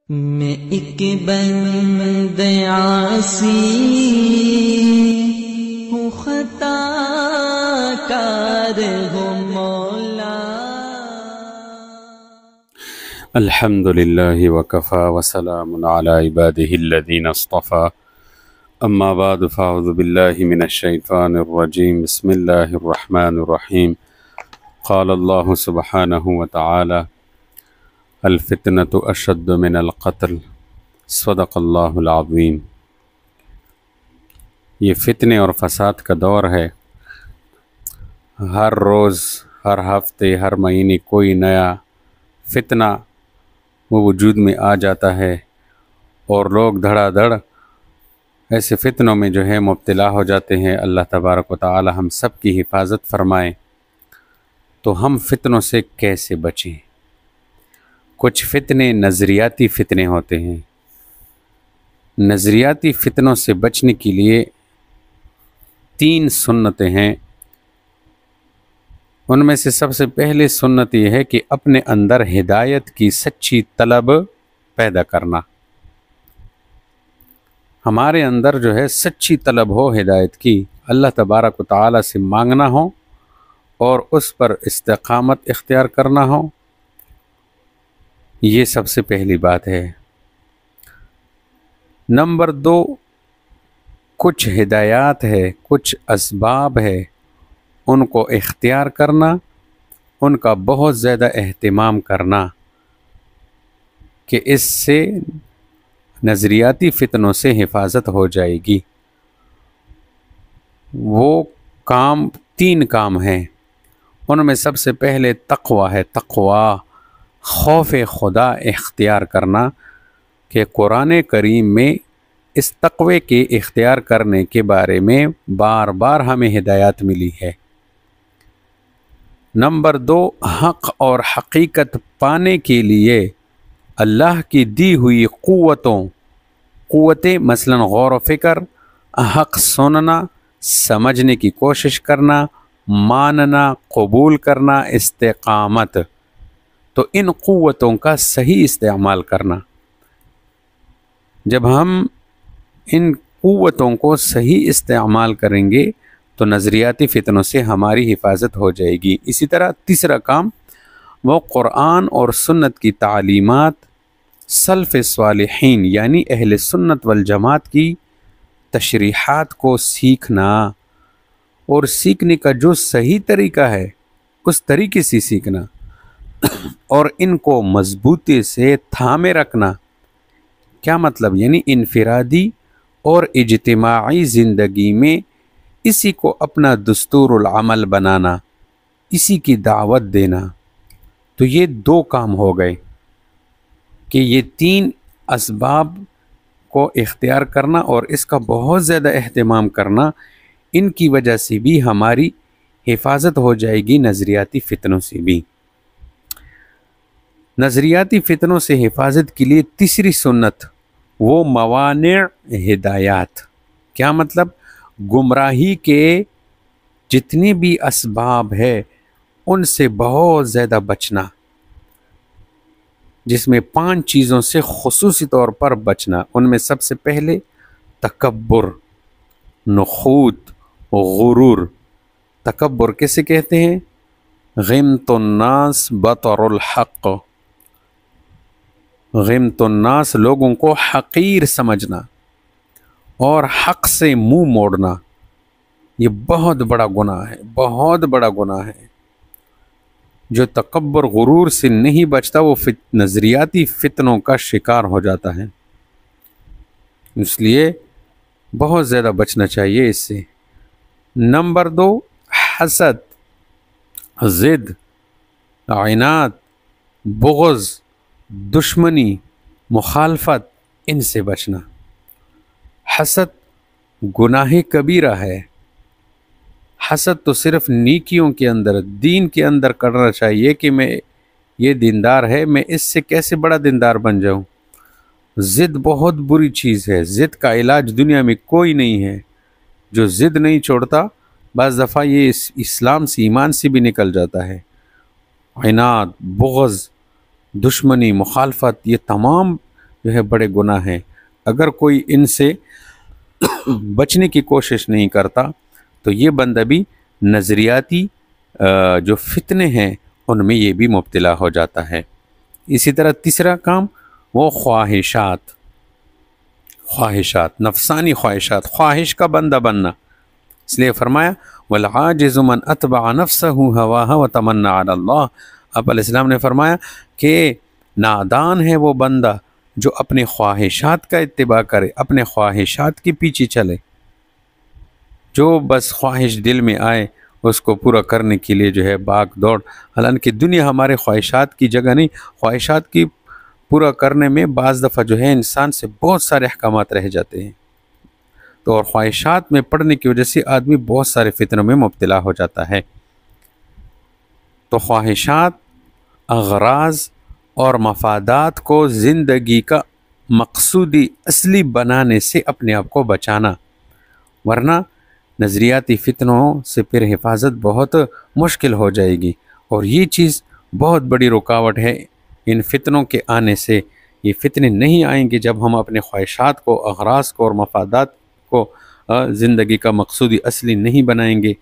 میں ایک بند عاصی ہوں، خطا کار ہوں مولا۔ الحمد للہ وکفا وسلام علی عبادہ الذین اصطفا، اما بعد فاعوذ باللہ من الشیطان الرجیم، بسم اللہ الرحمن الرحیم۔ قال اللہ سبحانہ وتعالی الفتنة اشد من القتل، صدق اللہ العظیم۔ یہ فتنے اور فساد کا دور ہے۔ ہر روز، ہر ہفتے، ہر مہینے کوئی نیا فتنہ وہ وجود میں آ جاتا ہے، اور لوگ دھڑا دھڑ ایسے فتنوں میں جو ہے مبتلا ہو جاتے ہیں۔ اللہ تبارک و تعالی ہم سب کی حفاظت فرمائے۔ تو ہم فتنوں سے کیسے بچیں؟ کچھ فتنے نظریاتی فتنے ہوتے ہیں۔ نظریاتی فتنوں سے بچنے کے لیے 3 سنتیں ہیں۔ ان میں سے سب سے پہلے سنت یہ ہے کہ اپنے اندر ہدایت کی سچی طلب پیدا کرنا۔ ہمارے اندر جو ہے سچی طلب ہو ہدایت کی، اللہ تبارک و تعالی سے مانگنا ہو اور اس پر استقامت اختیار کرنا ہو، یہ سب سے پہلی بات ہے۔ نمبر 2، کچھ ہدایات ہے، کچھ اسباب ہے، ان کو اختیار کرنا، ان کا بہت زیادہ اہتمام کرنا کہ اس سے نظریاتی فتنوں سے حفاظت ہو جائے گی۔ وہ کام 3 کام ہیں۔ ان میں سب سے پہلے تقوی ہے۔ تقوی، خوف خدا اختیار کرنا، کہ قرآن کریم میں اس تقوی کے اختیار کرنے کے بارے میں بار بار ہمیں ہدایات ملی ہے۔ نمبر 2، حق اور حقیقت پانے کے لیے اللہ کی دی ہوئی قوتیں مثلا غور و فکر، حق سننا، سمجھنے کی کوشش کرنا، ماننا، قبول کرنا، استقامت، تو ان قوتوں کا صحیح استعمال کرنا۔ جب ہم ان قوتوں کو صحیح استعمال کریں گے تو نظریاتی فتنوں سے ہماری حفاظت ہو جائے گی۔ اسی طرح تیسرا کام، وہ قرآن اور سنت کی تعلیمات، سلف صالحین یعنی اہل سنت والجماعت کی تشریحات کو سیکھنا، اور سیکھنے کا جو صحیح طریقہ ہے اس طریقے سے سیکھنا، اور ان کو مضبوطی سے تھامے رکھنا۔ کیا مطلب؟ یعنی انفرادی اور اجتماعی زندگی میں اسی کو اپنا دستور العمل بنانا، اسی کی دعوت دینا۔ تو یہ 2 کام ہو گئے کہ یہ 3 اسباب کو اختیار کرنا اور اس کا بہت زیادہ اہتمام کرنا، ان کی وجہ سے بھی ہماری حفاظت ہو جائے گی نظریاتی فتنوں سے بھی۔ نظریاتی فتنوں سے حفاظت کے لیے تیسری سنت، وہ موانع ہدایات۔ کیا مطلب؟ گمراہی کے جتنے بھی اسباب ہے ان سے بہت زیادہ بچنا، جس میں 5 چیزوں سے خصوصی طور پر بچنا۔ ان میں سب سے پہلے تکبر، نخوت، غرور۔ تکبر کسے کہتے ہیں؟ غمط الناس بطر الحق، غمط الناس لوگوں کو حقیر سمجھنا اور حق سے منہ موڑنا، یہ بہت بڑا گناہ ہے، بہت بڑا گناہ ہے۔ جو تکبر غرور سے نہیں بچتا وہ نظریاتی فتنوں کا شکار ہو جاتا ہے، اس لیے بہت زیادہ بچنا چاہیے اس سے۔ نمبر 2، حسد، ضد، عناد، بغض، دشمنی، مخالفت، ان سے بچنا۔ حسد گناہ کبیرہ ہے۔ حسد تو صرف نیکیوں کے اندر، دین کے اندر کرنا چاہیے کہ میں یہ دیندار ہے، میں اس سے کیسے بڑا دیندار بن جاؤں۔ ضد بہت بری چیز ہے، ضد کا علاج دنیا میں کوئی نہیں ہے۔ جو ضد نہیں چھوڑتا بعض دفعہ یہ اسلام سے، ایمان سے بھی نکل جاتا ہے۔ عناد، بغض، دشمنی، مخالفت، یہ تمام جو ہے بڑے گناہ ہیں. اگر کوئی ان سے بچنے کی کوشش نہیں کرتا تو یہ بندہ بھی نظریاتی جو فتنے ہیں ان میں یہ بھی مبتلا ہو جاتا ہے. اسی طرح تیسرا کام وہ خواہشات، نفسانی خواہشات، خواہش کا بندہ بننا. اس لیے فرمایا والعاجز من اتبع نفسه هواها وتمنى على الله. آپ علیہ السلام نے فرمایا کہ نادان ہے وہ بندہ جو اپنے خواہشات کا اتباع کرے، اپنے خواہشات کے پیچھے چلے، جو بس خواہش دل میں آئے اس کو پورا کرنے کے لیے جو ہے باغ دوڑ. حالانکہ دنیا ہمارے خواہشات کی جگہ نہیں. خواہشات کی پورا کرنے میں بعض دفعہ جو ہے انسان سے بہت سارے احکامات رہ جاتے ہیں. تو اور خواہشات میں پڑنے کی وجہ سے آدمی بہت سارے فتنوں میں مبتلا ہو جاتا ہے. تو خواہشات، اغراض اور مفادات کو زندگی کا مقصودی اصلی بنانے سے اپنے آپ کو بچانا، ورنہ نظریاتی فتنوں سے پھر حفاظت بہت مشکل ہو جائے گی. اور یہ چیز بہت بڑی رکاوٹ ہے ان فتنوں کے آنے سے. یہ فتنے نہیں آئیں گے جب ہم اپنے خواہشات کو، اغراض کو اور مفادات کو زندگی کا مقصودی اصلی نہیں بنائیں گے.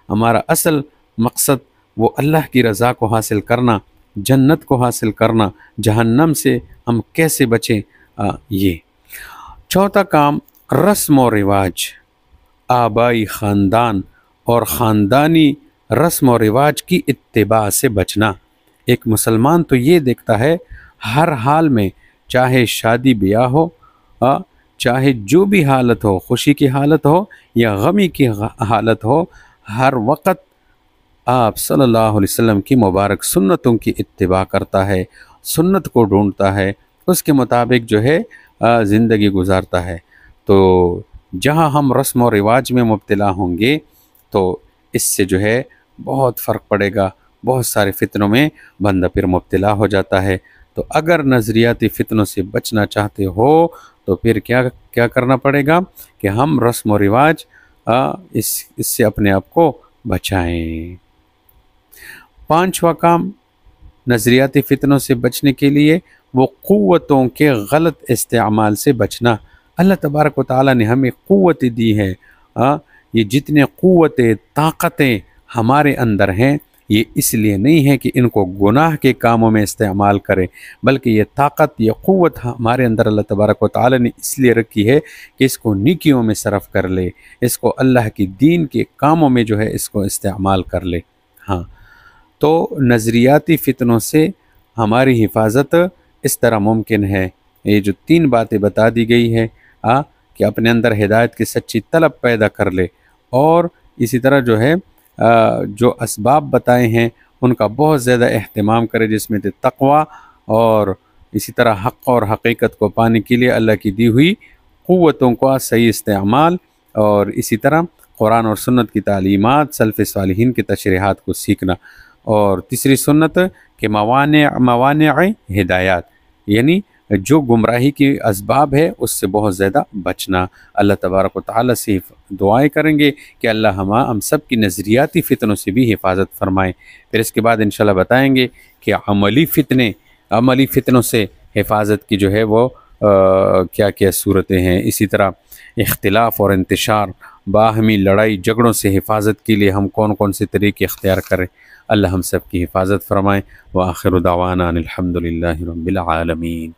ہمارا اصل مقصد وہ اللہ کی رضا کو حاصل کرنا، جنت کو حاصل کرنا، جہنم سے ہم کیسے بچیں. یہ چوتھا کام رسم و رواج، آبائی خاندان اور خاندانی رسم و رواج کی اتباع سے بچنا. ایک مسلمان تو یہ دیکھتا ہے ہر حال میں، چاہے شادی بیاہ ہو، چاہے جو بھی حالت ہو، خوشی کی حالت ہو یا غمی کی حالت ہو، ہر وقت آپ صلی اللہ علیہ وسلم کی مبارک سنتوں کی اتباع کرتا ہے، سنت کو ڈھونڈتا ہے، اس کے مطابق جو ہے زندگی گزارتا ہے. تو جہاں ہم رسم و رواج میں مبتلا ہوں گے تو اس سے جو ہے بہت فرق پڑے گا، بہت سارے فتنوں میں بندہ پھر مبتلا ہو جاتا ہے. تو اگر نظریاتی فتنوں سے بچنا چاہتے ہو تو پھر کیا کرنا پڑے گا کہ ہم رسم و رواج اس سے اپنے آپ کو بچائیں. پانچواں کام نظریاتی فتنوں سے بچنے کے لیے وہ قوتوں کے غلط استعمال سے بچنا. اللہ تبارک و تعالیٰ نے ہمیں قوت دی ہے. یہ جتنے قوتیں، طاقتیں ہمارے اندر ہیں، یہ اس لیے نہیں ہے کہ ان کو گناہ کے کاموں میں استعمال کریں، بلکہ یہ طاقت، یہ قوت ہمارے اندر اللہ تبارک و تعالیٰ نے اس لیے رکھی ہے کہ اس کو نیکیوں میں صرف کر لے، اس کو اللہ کی دین کے کاموں میں جو ہے اس کو استعمال کر لے. تو نظریاتی فتنوں سے ہماری حفاظت اس طرح ممکن ہے. یہ جو 3 باتیں بتا دی گئی ہے کہ اپنے اندر ہدایت کی سچی طلب پیدا کر لے، اور اسی طرح جو ہے جو اسباب بتائے ہیں ان کا بہت زیادہ اہتمام کرے، جس میں تقوی، اور اسی طرح حق اور حقیقت کو پانے کے لیے اللہ کی دی ہوئی قوتوں کا صحیح استعمال، اور اسی طرح قرآن اور سنت کی تعلیمات، سلف صالحین کی تشریحات کو سیکھنا. اور تیسری سنت کہ موانع ہدایات، یعنی جو گمراہی کی اسباب ہے اس سے بہت زیادہ بچنا. اللہ تبارک و تعالیٰ سے دعائیں کریں گے کہ اللہ ہم سب کی نظریاتی فتنوں سے بھی حفاظت فرمائے. پھر اس کے بعد انشاءاللہ بتائیں گے کہ عملی فتنوں سے حفاظت کی جو ہے وہ کیا کیا صورتیں ہیں. اسی طرح اختلاف اور انتشار، باہمی لڑائی جھگڑوں سے حفاظت کے لیے ہم کون کون سے طریقے اختیار کریں. اللہ ہم سب کی حفاظت فرمائے. وآخر دعوانا الحمد للہ رب العالمین.